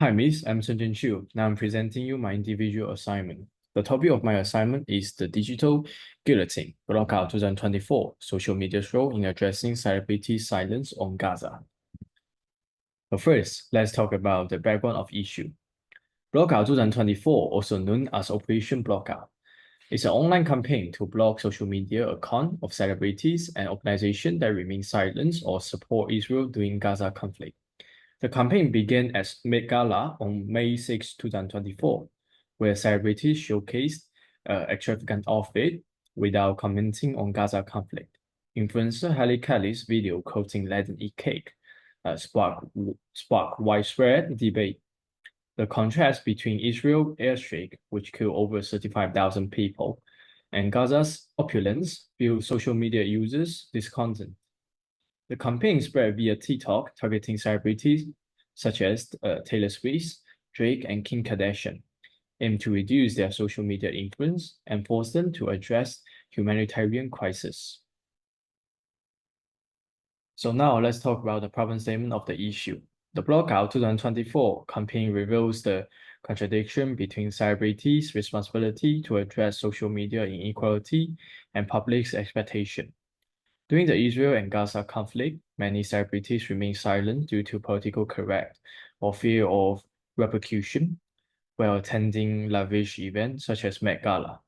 Hi, Miss. I'm Sunjin Chu. Now I'm presenting you my individual assignment. The topic of my assignment is the Digital Guillotine, Blockout 2024, Social Media's Role in Addressing Celebrity Silence on Gaza. But first, let's talk about the background of issue. Blockout 2024, also known as Operation Blockout, is an online campaign to block social media accounts of celebrities and organizations that remain silent or support Israel during Gaza conflict. The campaign began as Met Gala on May 6, 2024, where celebrities showcased extravagant outfit without commenting on Gaza conflict. Influencer Halle Kelly's video quoting "Let them eat cake" sparked widespread debate. The contrast between Israel's airstrike, which killed over 35,000 people, and Gaza's opulence fueled social media users' discontent. The campaign spread via TikTok, targeting celebrities such as Taylor Swift, Drake, and Kim Kardashian, aimed to reduce their social media influence and force them to address humanitarian crisis. So now let's talk about the problem statement of the issue. The Blockout 2024 campaign reveals the contradiction between celebrities' responsibility to address social media inequality and public's expectation. During the Israel and Gaza conflict, many celebrities remain silent due to political correct or fear of repercussion while attending lavish events such as Met Gala,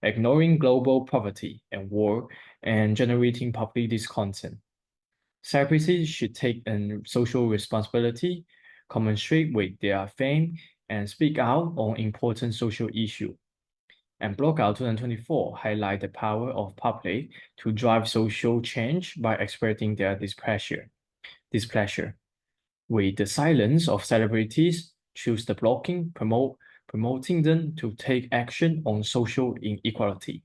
ignoring global poverty and war and generating public discontent. Celebrities should take a social responsibility, commensurate with their fame, and speak out on important social issues. And Blockout 2024 highlight the power of public to drive social change by expressing their displeasure. With the silence of celebrities, choose the blocking, promoting them to take action on social inequality.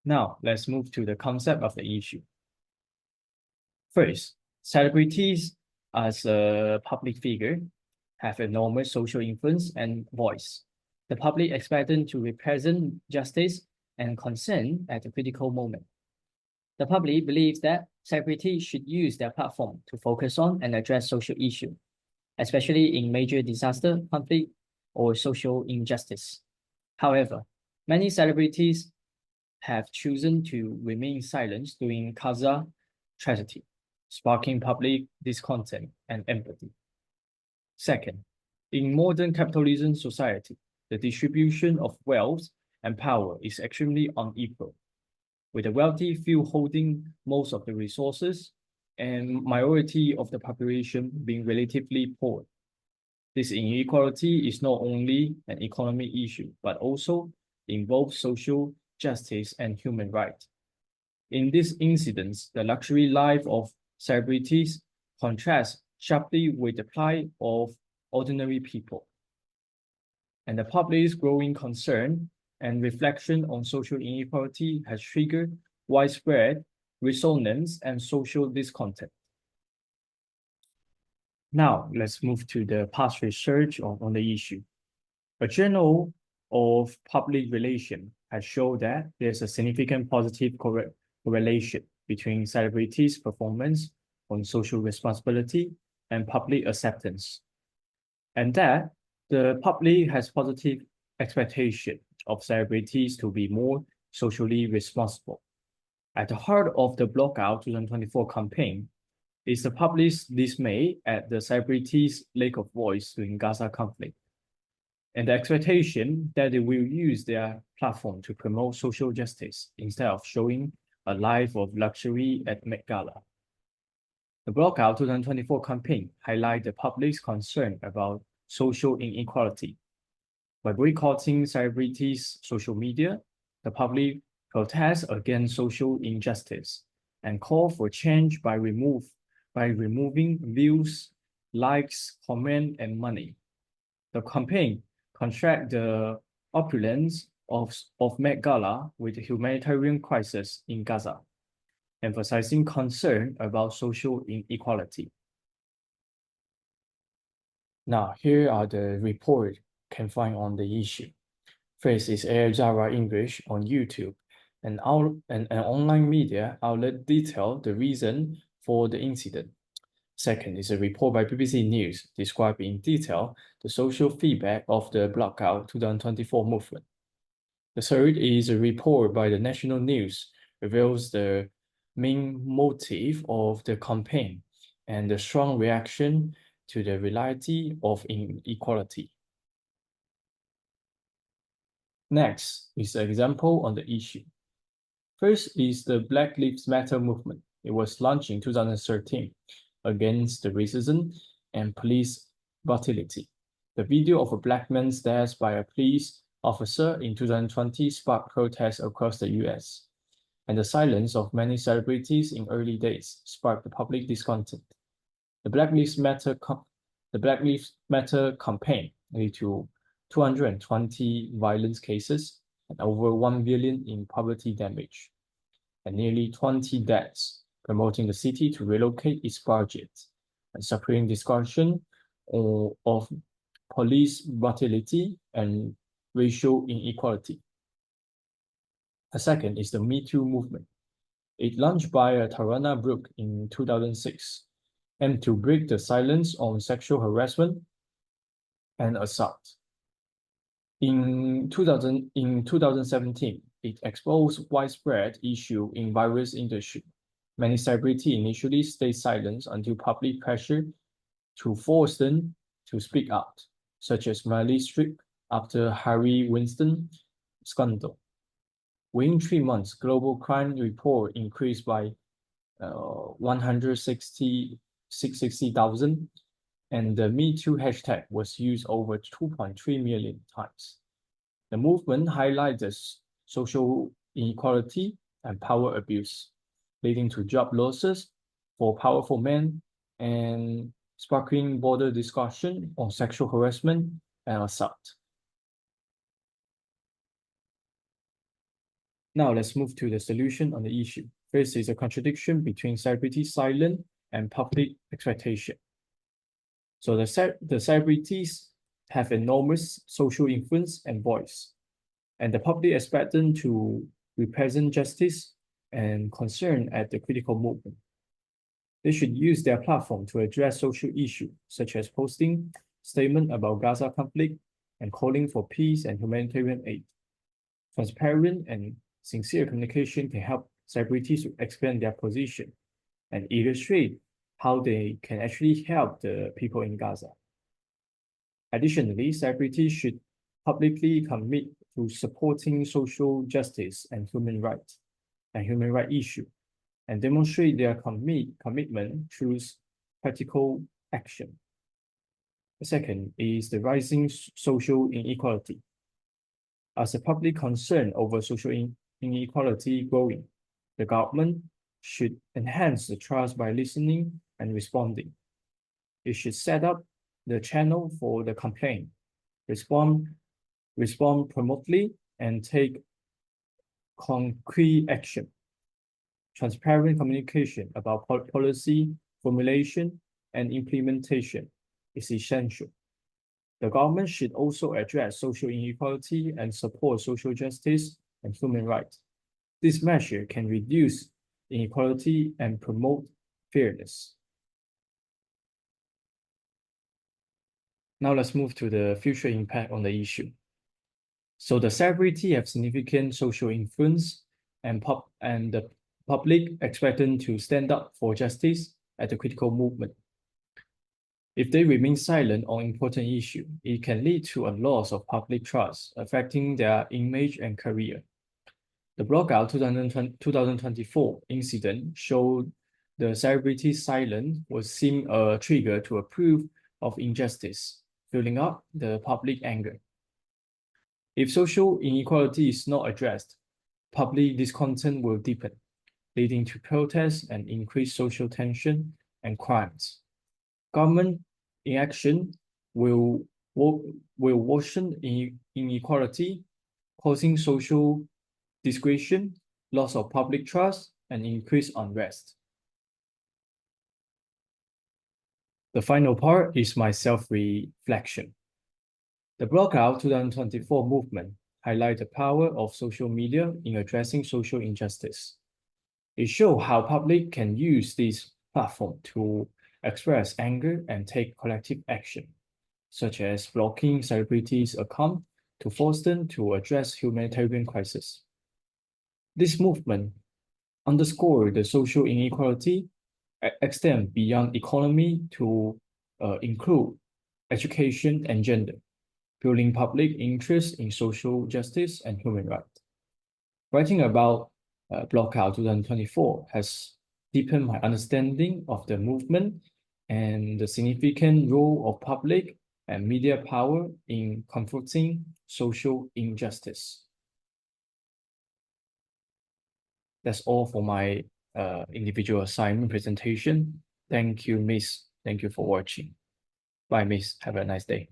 Now, let's move to the concept of the issue. First, celebrities as a public figure have enormous social influence and voice. The public expect them to represent justice and concern at a critical moment. The public believes that celebrities should use their platform to focus on and address social issues, especially in major disaster, conflict, or social injustice. However, many celebrities have chosen to remain silent during Gaza tragedy, sparking public discontent and empathy. Second, in modern capitalism society, the distribution of wealth and power is extremely unequal, with the wealthy few holding most of the resources and majority of the population being relatively poor. This inequality is not only an economic issue, but also involves social justice and human rights. In this incident, the luxury life of celebrities contrasts sharply with the plight of ordinary people. And the public's growing concern and reflection on social inequality has triggered widespread resonance and social discontent. Now, let's move to the past research on the issue. A journal of public relations has shown that there's a significant positive correlation between celebrities' performance on social responsibility and public acceptance, and that the public has positive expectation of celebrities to be more socially responsible. At the heart of the Blockout 2024 campaign is the public's dismay at the celebrities' lack of voice during Gaza conflict, and the expectation that they will use their platform to promote social justice instead of showing a life of luxury at Met Gala. The Blockout 2024 campaign highlights the public's concern about social inequality. By boycotting celebrities' social media, the public protests against social injustice and call for change by removing views, likes, comment, and money. The campaign contrasts the opulence of Met Gala with the humanitarian crisis in Gaza, emphasizing concern about social inequality. Now, here are the reports can find on the issue. First is Air Java English on YouTube. An online media outlet detailed the reason for the incident. Second is a report by BBC News describing in detail the social feedback of the Blockout 2024 movement. The third is a report by the National News reveals the main motive of the campaign and the strong reaction to the reality of inequality. Next is an example on the issue. First is the Black Lives Matter movement. It was launched in 2013 against the racism and police brutality. The video of a black man stabbed by a police officer in 2020 sparked protests across the US, and the silence of many celebrities in early days sparked the public discontent. The Black Lives Matter campaign led to 220 violence cases and over 1 billion in property damage, and nearly 20 deaths, promoting the city to relocate its budget and suffering discussion of police brutality and racial inequality. A second is the Me Too movement. It launched by Tarana Brooke in 2006, and to break the silence on sexual harassment and assault. In 2017, it exposed widespread issue in various industries. Many celebrities initially stayed silent until public pressure to force them to speak out, such as Meryl Streep after Harvey Weinstein scandal. Within 3 months, global crime report increased by 160,000, and the Me Too hashtag was used over 2.3 million times. The movement highlights social inequality and power abuse, leading to job losses for powerful men and sparking broader discussion on sexual harassment and assault. Now let's move to the solution on the issue. First is a contradiction between celebrity silence and public expectation. So the celebrities have enormous social influence and voice, and the public expect them to represent justice and concern at the critical movement. They should use their platform to address social issues, such as posting statements about Gaza conflict and calling for peace and humanitarian aid. Transparent and sincere communication can help celebrities to expand their position and illustrate how they can actually help the people in Gaza. Additionally, celebrities should publicly commit to supporting social justice and human rights issue, and demonstrate their commitment through practical action. The second is the rising social inequality. As the public concern over social inequality growing, the government should enhance the trust by listening and responding. It should set up the channel for the complaint, respond promptly, and take concrete action. Transparent communication about policy formulation and implementation is essential. The government should also address social inequality and support social justice and human rights. This measure can reduce inequality and promote fairness. Now let's move to the future impact on the issue. So the celebrity have significant social influence, and the public expect them to stand up for justice at the critical movement. If they remain silent on important issues, it can lead to a loss of public trust, affecting their image and career. The Blockout 2024 incident showed the celebrity's silence was seen a trigger to approve of injustice, fueling up the public anger. If social inequality is not addressed, public discontent will deepen, leading to protests and increased social tension and crimes. Government inaction will worsen inequality, causing social discretion, loss of public trust, and increased unrest. The final part is my self-reflection. The Blockout 2024 movement highlights the power of social media in addressing social injustice. It shows how public can use this platform to express anger and take collective action, such as blocking celebrities' account to force them to address humanitarian crisis. This movement underscored the social inequality extend beyond economy to include education and gender, building public interest in social justice and human rights. Writing about Blockout 2024 has deepened my understanding of the movement and the significant role of public and media power in confronting social injustice. That's all for my individual assignment presentation. Thank you, Miss. Thank you for watching. Bye, Miss. Have a nice day.